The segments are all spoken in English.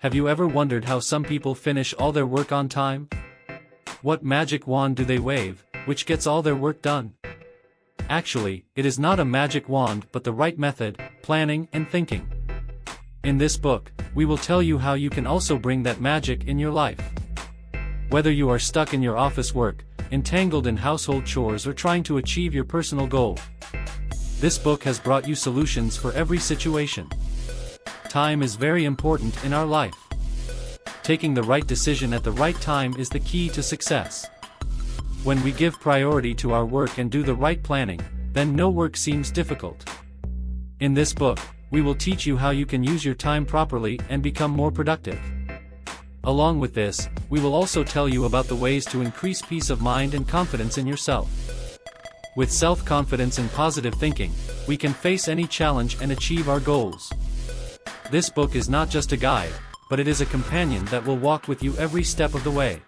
Have you ever wondered how some people finish all their work on time? What magic wand do they wave, which gets all their work done? Actually, it is not a magic wand but the right method, planning and thinking. In this book, we will tell you how you can also bring that magic in your life. Whether you are stuck in your office work, entangled in household chores or trying to achieve your personal goal, this book has brought you solutions for every situation. Time is very important in our life. Taking the right decision at the right time is the key to success. When we give priority to our work and do the right planning, then no work seems difficult. In this book, we will teach you how you can use your time properly and become more productive. Along with this, we will also tell you about the ways to increase peace of mind and confidence in yourself. With self-confidence and positive thinking, we can face any challenge and achieve our goals. This book is not just a guide, but it is a companion that will walk with you every step of the way.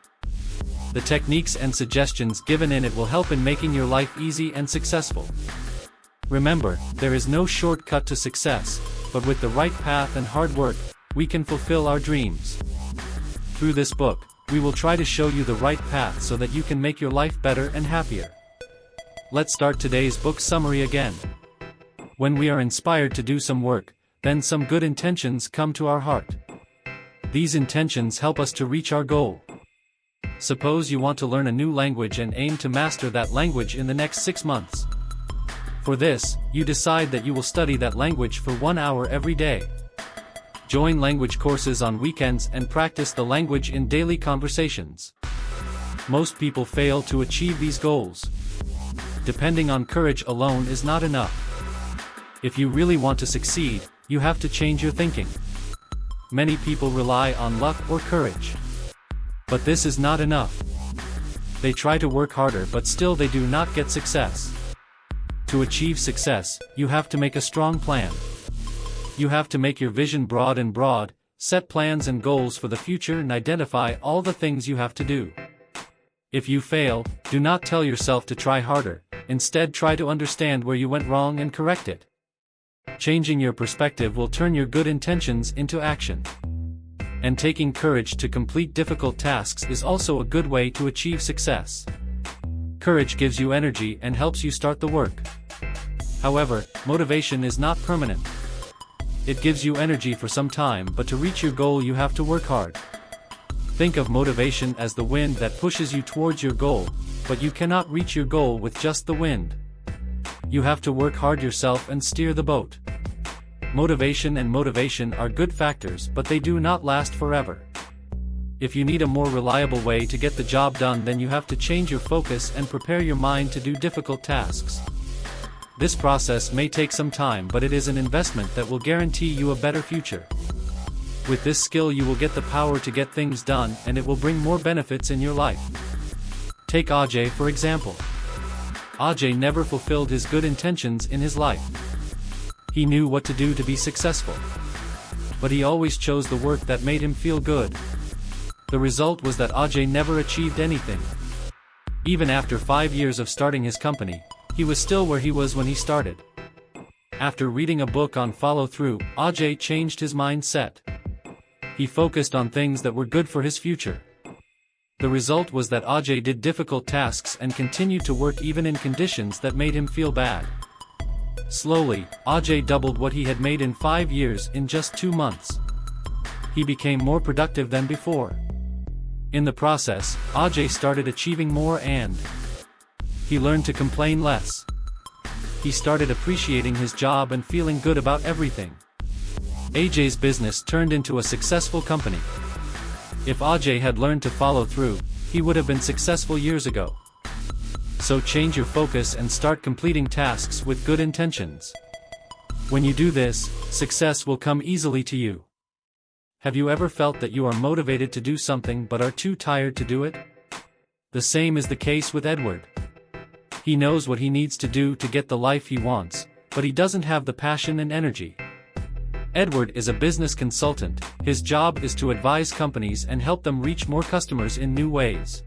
The techniques and suggestions given in it will help in making your life easy and successful. Remember, there is no shortcut to success, but with the right path and hard work, we can fulfill our dreams. Through this book, we will try to show you the right path so that you can make your life better and happier. Let's start today's book summary again. When we are inspired to do some work, then some good intentions come to our heart. These intentions help us to reach our goal. Suppose you want to learn a new language and aim to master that language in the next 6 months. For this, you decide that you will study that language for 1 hour every day. Join language courses on weekends and practice the language in daily conversations. Most people fail to achieve these goals. Depending on courage alone is not enough. If you really want to succeed, you have to change your thinking. Many people rely on luck or courage. But this is not enough. They try to work harder but still they do not get success. To achieve success, you have to make a strong plan. You have to make your vision broad, set plans and goals for the future and identify all the things you have to do. If you fail, do not tell yourself to try harder, instead try to understand where you went wrong and correct it. Changing your perspective will turn your good intentions into action. And taking courage to complete difficult tasks is also a good way to achieve success. Courage gives you energy and helps you start the work. However, motivation is not permanent. It gives you energy for some time, but to reach your goal you have to work hard. Think of motivation as the wind that pushes you towards your goal, but you cannot reach your goal with just the wind. You have to work hard yourself and steer the boat. Motivation and motivation are good factors, but they do not last forever. If you need a more reliable way to get the job done, then you have to change your focus and prepare your mind to do difficult tasks. This process may take some time, but it is an investment that will guarantee you a better future. With this skill you will get the power to get things done and it will bring more benefits in your life. Take Ajay for example. Ajay never fulfilled his good intentions in his life. He knew what to do to be successful. But he always chose the work that made him feel good. The result was that Ajay never achieved anything. Even after 5 years of starting his company, he was still where he was when he started. After reading a book on follow-through, Ajay changed his mindset. He focused on things that were good for his future. The result was that Ajay did difficult tasks and continued to work even in conditions that made him feel bad. Slowly, Ajay doubled what he had made in 5 years in just 2 months. He became more productive than before. In the process, Ajay started achieving more and he learned to complain less. He started appreciating his job and feeling good about everything. Ajay's business turned into a successful company. If Ajay had learned to follow through, he would have been successful years ago. So change your focus and start completing tasks with good intentions. When you do this, success will come easily to you. Have you ever felt that you are motivated to do something but are too tired to do it? The same is the case with Edward. He knows what he needs to do to get the life he wants, but he doesn't have the passion and energy. Edward is a business consultant. His job is to advise companies and help them reach more customers in new ways.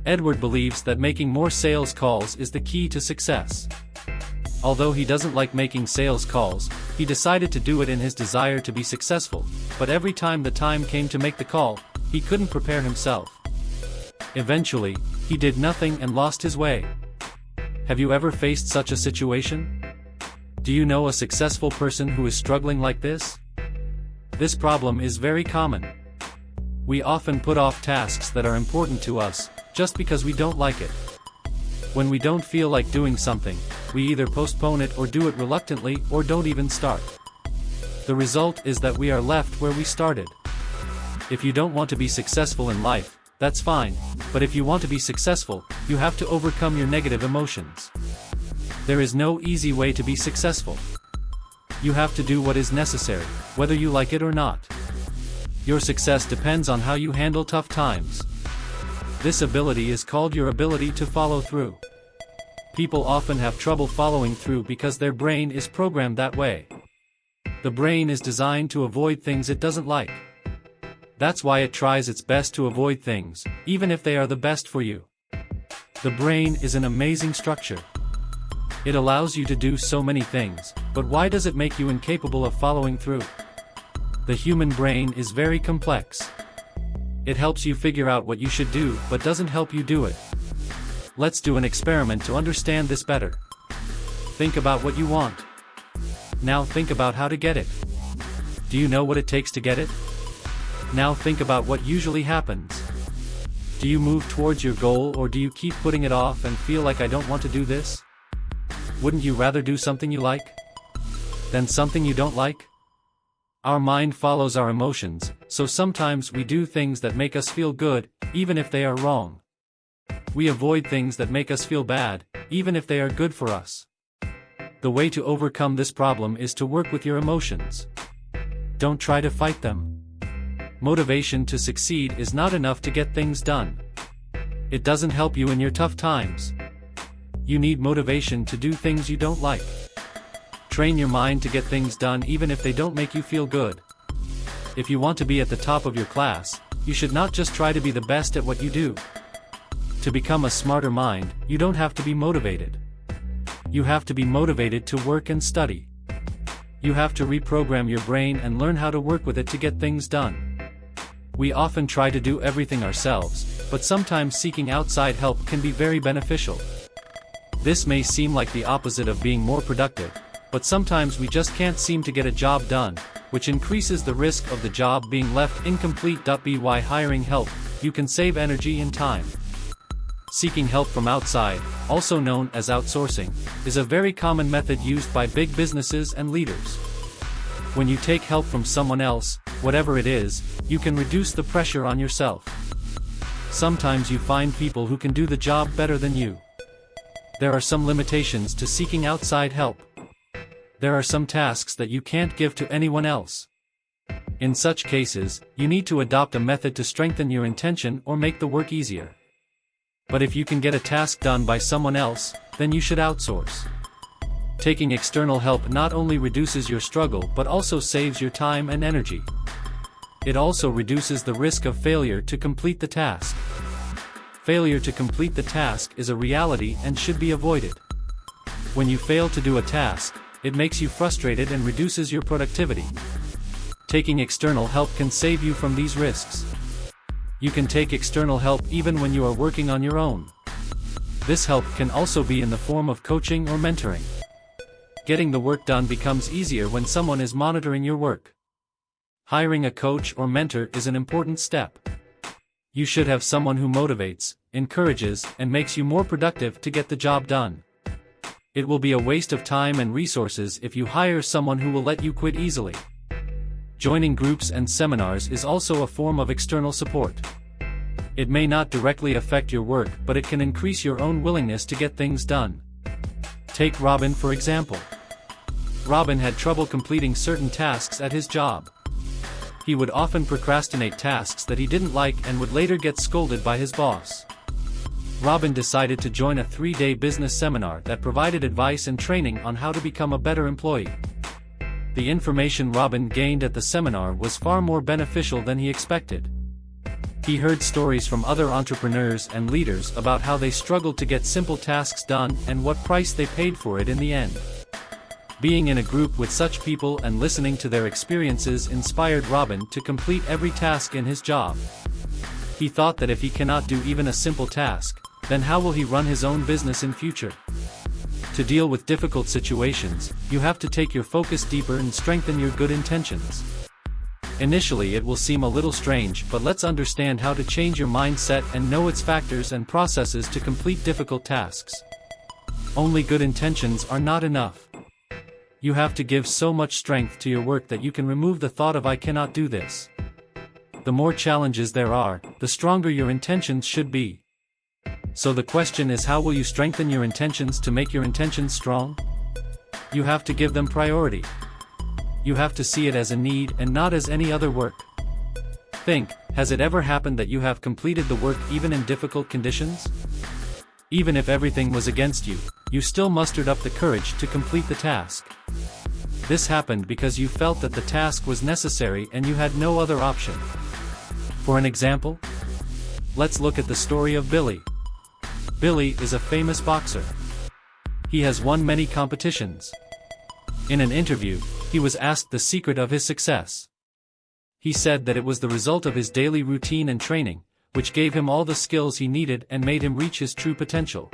Edward believes that making more sales calls is the key to success. Although he doesn't like making sales calls, he decided to do it in his desire to be successful, but every time the time came to make the call, he couldn't prepare himself. Eventually, he did nothing and lost his way. Have you ever faced such a situation? Do you know a successful person who is struggling like this? This problem is very common. We often put off tasks that are important to us, just because we don't like it. When we don't feel like doing something, we either postpone it or do it reluctantly or don't even start. The result is that we are left where we started. If you don't want to be successful in life, that's fine, but if you want to be successful, you have to overcome your negative emotions. There is no easy way to be successful. You have to do what is necessary, whether you like it or not. Your success depends on how you handle tough times. This ability is called your ability to follow through. People often have trouble following through because their brain is programmed that way. The brain is designed to avoid things it doesn't like. That's why it tries its best to avoid things, even if they are the best for you. The brain is an amazing structure. It allows you to do so many things, but why does it make you incapable of following through? The human brain is very complex. It helps you figure out what you should do, but doesn't help you do it. Let's do an experiment to understand this better. Think about what you want. Now think about how to get it. Do you know what it takes to get it? Now think about what usually happens. Do you move towards your goal, or do you keep putting it off and feel like I don't want to do this? Wouldn't you rather do something you like than something you don't like? Our mind follows our emotions, so sometimes we do things that make us feel good, even if they are wrong. We avoid things that make us feel bad, even if they are good for us. The way to overcome this problem is to work with your emotions. Don't try to fight them. Motivation to succeed is not enough to get things done. It doesn't help you in your tough times. You need motivation to do things you don't like. Train your mind to get things done even if they don't make you feel good. If you want to be at the top of your class, you should not just try to be the best at what you do. To become a smarter mind, you don't have to be motivated. You have to be motivated to work and study. You have to reprogram your brain and learn how to work with it to get things done. We often try to do everything ourselves, but sometimes seeking outside help can be very beneficial. This may seem like the opposite of being more productive, but sometimes we just can't seem to get a job done, which increases the risk of the job being left incomplete. By hiring help, you can save energy and time. Seeking help from outside, also known as outsourcing, is a very common method used by big businesses and leaders. When you take help from someone else, whatever it is, you can reduce the pressure on yourself. Sometimes you find people who can do the job better than you. There are some limitations to seeking outside help. There are some tasks that you can't give to anyone else. In such cases, you need to adopt a method to strengthen your intention or make the work easier. But if you can get a task done by someone else, then you should outsource. Taking external help not only reduces your struggle but also saves your time and energy. It also reduces the risk of failure to complete the task. Failure to complete the task is a reality and should be avoided. When you fail to do a task, it makes you frustrated and reduces your productivity. Taking external help can save you from these risks. You can take external help even when you are working on your own. This help can also be in the form of coaching or mentoring. Getting the work done becomes easier when someone is monitoring your work. Hiring a coach or mentor is an important step. You should have someone who motivates, encourages, and makes you more productive to get the job done. It will be a waste of time and resources if you hire someone who will let you quit easily. Joining groups and seminars is also a form of external support. It may not directly affect your work, but it can increase your own willingness to get things done. Take Robin for example. Robin had trouble completing certain tasks at his job. He would often procrastinate tasks that he didn't like and would later get scolded by his boss. Robin decided to join a 3-day business seminar that provided advice and training on how to become a better employee. The information Robin gained at the seminar was far more beneficial than he expected. He heard stories from other entrepreneurs and leaders about how they struggled to get simple tasks done and what price they paid for it in the end. Being in a group with such people and listening to their experiences inspired Robin to complete every task in his job. He thought that if he cannot do even a simple task, then how will he run his own business in future? To deal with difficult situations, you have to take your focus deeper and strengthen your good intentions. Initially it will seem a little strange, but let's understand how to change your mindset and know its factors and processes to complete difficult tasks. Only good intentions are not enough. You have to give so much strength to your work that you can remove the thought of "I cannot do this." The more challenges there are, the stronger your intentions should be. So the question is, how will you strengthen your intentions to make your intentions strong? You have to give them priority. You have to see it as a need and not as any other work. Think, has it ever happened that you have completed the work even in difficult conditions? Even if everything was against you, you still mustered up the courage to complete the task. This happened because you felt that the task was necessary and you had no other option. For an example, let's look at the story of Billy. Billy is a famous boxer. He has won many competitions. In an interview, he was asked the secret of his success. He said that it was the result of his daily routine and training, which gave him all the skills he needed and made him reach his true potential.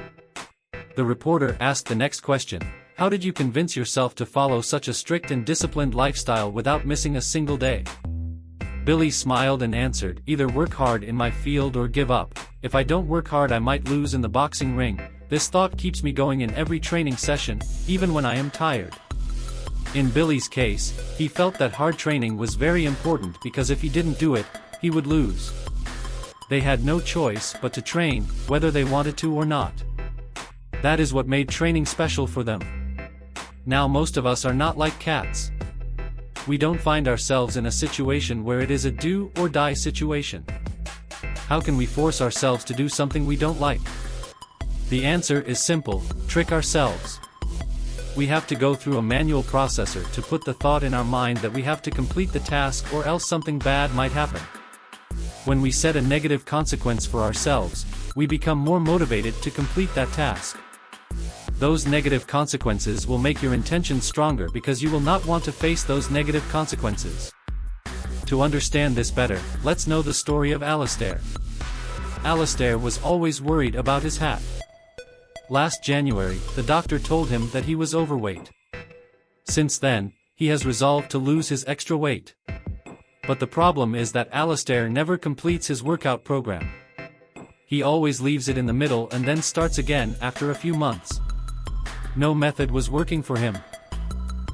The reporter asked the next question: how did you convince yourself to follow such a strict and disciplined lifestyle without missing a single day? Billy smiled and answered, "Either work hard in my field or give up. If I don't work hard I might lose in the boxing ring. This thought keeps me going in every training session, even when I am tired." In Billy's case, he felt that hard training was very important because if he didn't do it, he would lose. They had no choice but to train, whether they wanted to or not. That is what made training special for them. Now most of us are not like cats. We don't find ourselves in a situation where it is a do or die situation. How can we force ourselves to do something we don't like? The answer is simple: trick ourselves. We have to go through a manual processor to put the thought in our mind that we have to complete the task or else something bad might happen. When we set a negative consequence for ourselves, we become more motivated to complete that task. Those negative consequences will make your intentions stronger because you will not want to face those negative consequences. To understand this better, let's know the story of Alistair. Alistair was always worried about his hat. Last January, the doctor told him that he was overweight. Since then, he has resolved to lose his extra weight. But the problem is that Alistair never completes his workout program. He always leaves it in the middle and then starts again after a few months. No method was working for him.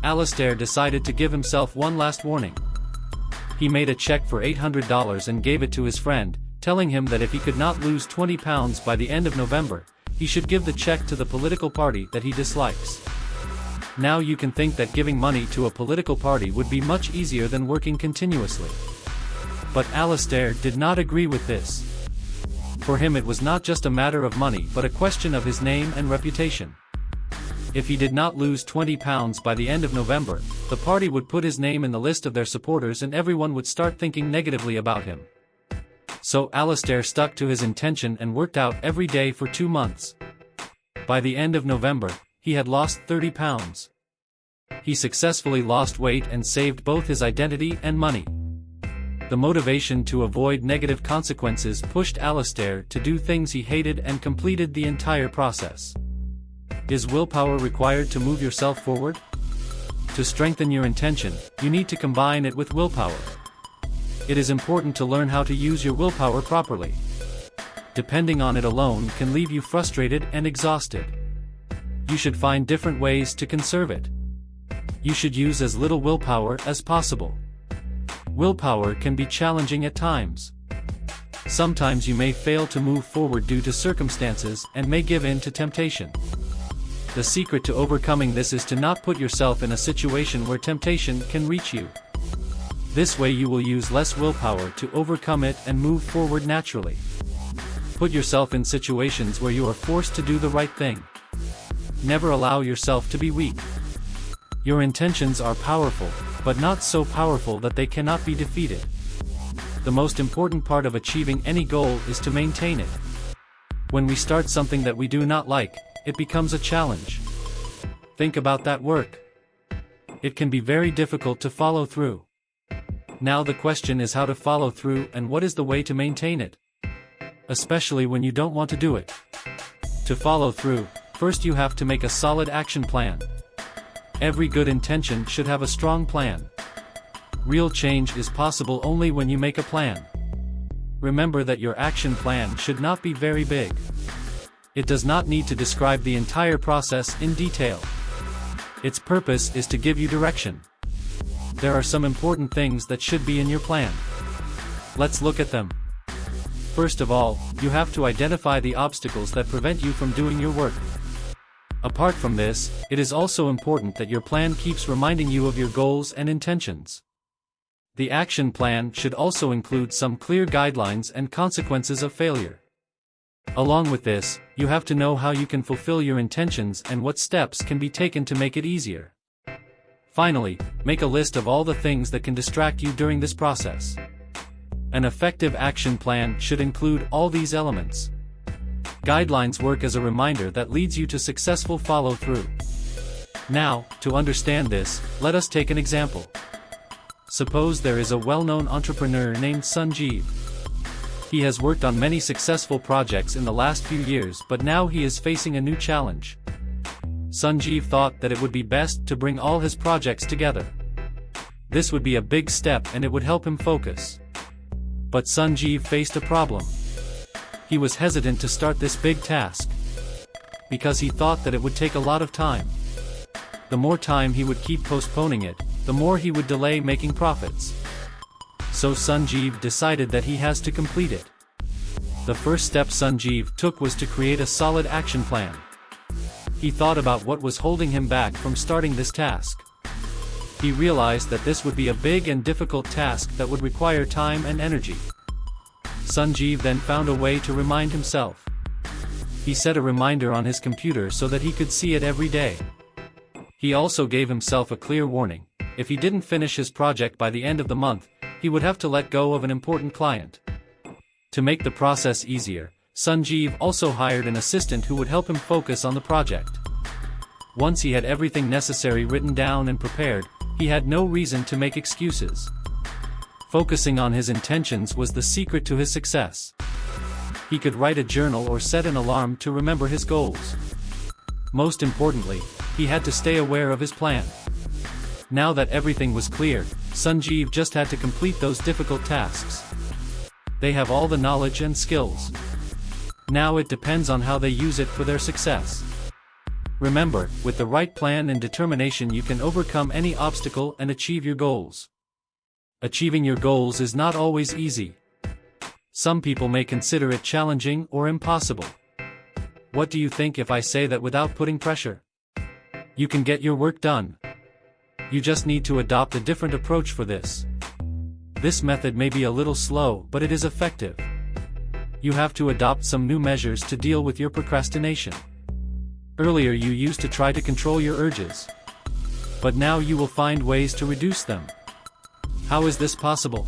Alistair decided to give himself one last warning. He made a check for $800 and gave it to his friend, telling him that if he could not lose 20 pounds by the end of November, he should give the check to the political party that he dislikes. Now you can think that giving money to a political party would be much easier than working continuously. But Alistair did not agree with this. For him it was not just a matter of money but a question of his name and reputation. If he did not lose 20 pounds by the end of November, the party would put his name in the list of their supporters and everyone would start thinking negatively about him. So Alistair stuck to his intention and worked out every day for 2 months. By the end of November, he had lost 30 pounds. He successfully lost weight and saved both his identity and money. The motivation to avoid negative consequences pushed Alistair to do things he hated and completed the entire process. Is willpower required to move yourself forward? To strengthen your intention, you need to combine it with willpower. It is important to learn how to use your willpower properly. Depending on it alone can leave you frustrated and exhausted. You should find different ways to conserve it. You should use as little willpower as possible. Willpower can be challenging at times. Sometimes you may fail to move forward due to circumstances and may give in to temptation. The secret to overcoming this is to not put yourself in a situation where temptation can reach you. This way you will use less willpower to overcome it and move forward naturally. Put yourself in situations where you are forced to do the right thing. Never allow yourself to be weak. Your intentions are powerful, but not so powerful that they cannot be defeated. The most important part of achieving any goal is to maintain it. When we start something that we do not like, it becomes a challenge. Think about that work. it can be very difficult to follow through. Now the question is how to follow through and what is the way to maintain it, especially when you don't want to do it. To follow through, first you have to make a solid action plan. Every good intention should have a strong plan. Real change is possible only when you make a plan. Remember that your action plan should not be very big. It does not need to describe the entire process in detail. Its purpose is to give you direction. There are some important things that should be in your plan. Let's look at them. First of all, you have to identify the obstacles that prevent you from doing your work. Apart from this, it is also important that your plan keeps reminding you of your goals and intentions. The action plan should also include some clear guidelines and consequences of failure. Along with this, you have to know how you can fulfill your intentions and what steps can be taken to make it easier. Finally, make a list of all the things that can distract you during this process. An effective action plan should include all these elements. Guidelines work as a reminder that leads you to successful follow-through. Now, to understand this, let us take an example. Suppose there is a well-known entrepreneur named Sanjeev. He has worked on many successful projects in the last few years, but now he is facing a new challenge. Sanjeev thought that it would be best to bring all his projects together. This would be a big step and it would help him focus. But Sanjeev faced a problem. He was hesitant to start this big task, because he thought that it would take a lot of time. The more time he would keep postponing it, the more he would delay making profits. So Sanjeev decided that he has to complete it. The first step Sanjeev took was to create a solid action plan. He thought about what was holding him back from starting this task. He realized that this would be a big and difficult task that would require time and energy. Sanjeev then found a way to remind himself. He set a reminder on his computer so that he could see it every day. He also gave himself a clear warning. If he didn't finish his project by the end of the month, he would have to let go of an important client. To make the process easier, Sanjeev also hired an assistant who would help him focus on the project. Once he had everything necessary written down and prepared, he had no reason to make excuses. Focusing on his intentions was the secret to his success. He could write a journal or set an alarm to remember his goals. Most importantly, he had to stay aware of his plan. Now that everything was clear, Sanjeev just had to complete those difficult tasks. They have all the knowledge and skills. Now it depends on how they use it for their success. Remember, with the right plan and determination you can overcome any obstacle and achieve your goals. Achieving your goals is not always easy. Some people may consider it challenging or impossible. What do you think if I say that without putting pressure, you can get your work done? You just need to adopt a different approach for this. This method may be a little slow, but it is effective. You have to adopt some new measures to deal with your procrastination. Earlier you used to try to control your urges, but now you will find ways to reduce them. How is this possible?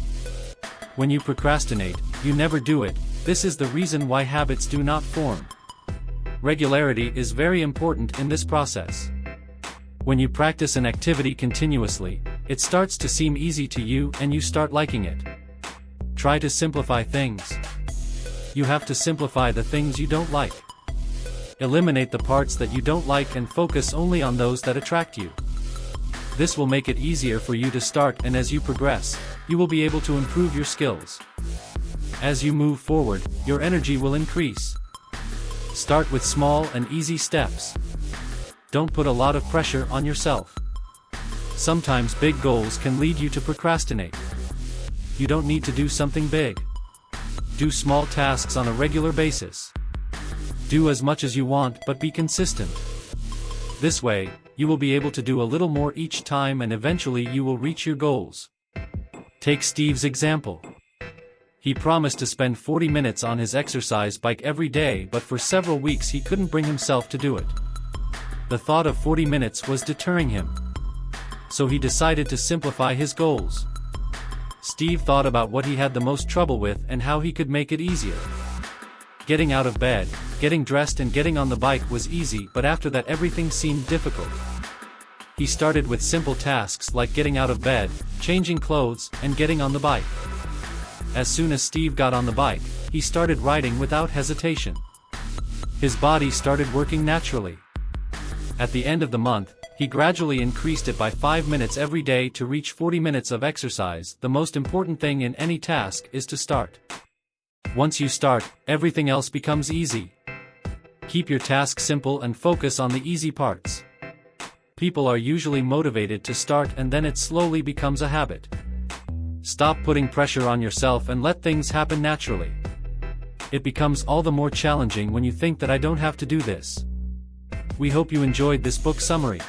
When you procrastinate, you never do it. This is the reason why habits do not form. Regularity is very important in this process. When you practice an activity continuously, it starts to seem easy to you and you start liking it. Try to simplify things. You have to simplify the things you don't like. Eliminate the parts that you don't like and focus only on those that attract you. This will make it easier for you to start, and as you progress, you will be able to improve your skills. As you move forward, your energy will increase. Start with small and easy steps. Don't put a lot of pressure on yourself. Sometimes big goals can lead you to procrastinate. You don't need to do something big. Do small tasks on a regular basis. Do as much as you want, but be consistent. This way, you will be able to do a little more each time and eventually you will reach your goals. Take Steve's example. He promised to spend 40 minutes on his exercise bike every day, but for several weeks he couldn't bring himself to do it. The thought of 40 minutes was deterring him. So he decided to simplify his goals. Steve thought about what he had the most trouble with and how he could make it easier. Getting out of bed, getting dressed and getting on the bike was easy, but after that everything seemed difficult. He started with simple tasks like getting out of bed, changing clothes, and getting on the bike. As soon as Steve got on the bike, he started riding without hesitation. His body started working naturally. At the end of the month, he gradually increased it by 5 minutes every day to reach 40 minutes of exercise. The most important thing in any task is to start. Once you start, everything else becomes easy. Keep your task simple and focus on the easy parts. People are usually motivated to start and then it slowly becomes a habit. Stop putting pressure on yourself and let things happen naturally. It becomes all the more challenging when you think that I don't have to do this. We hope you enjoyed this book summary.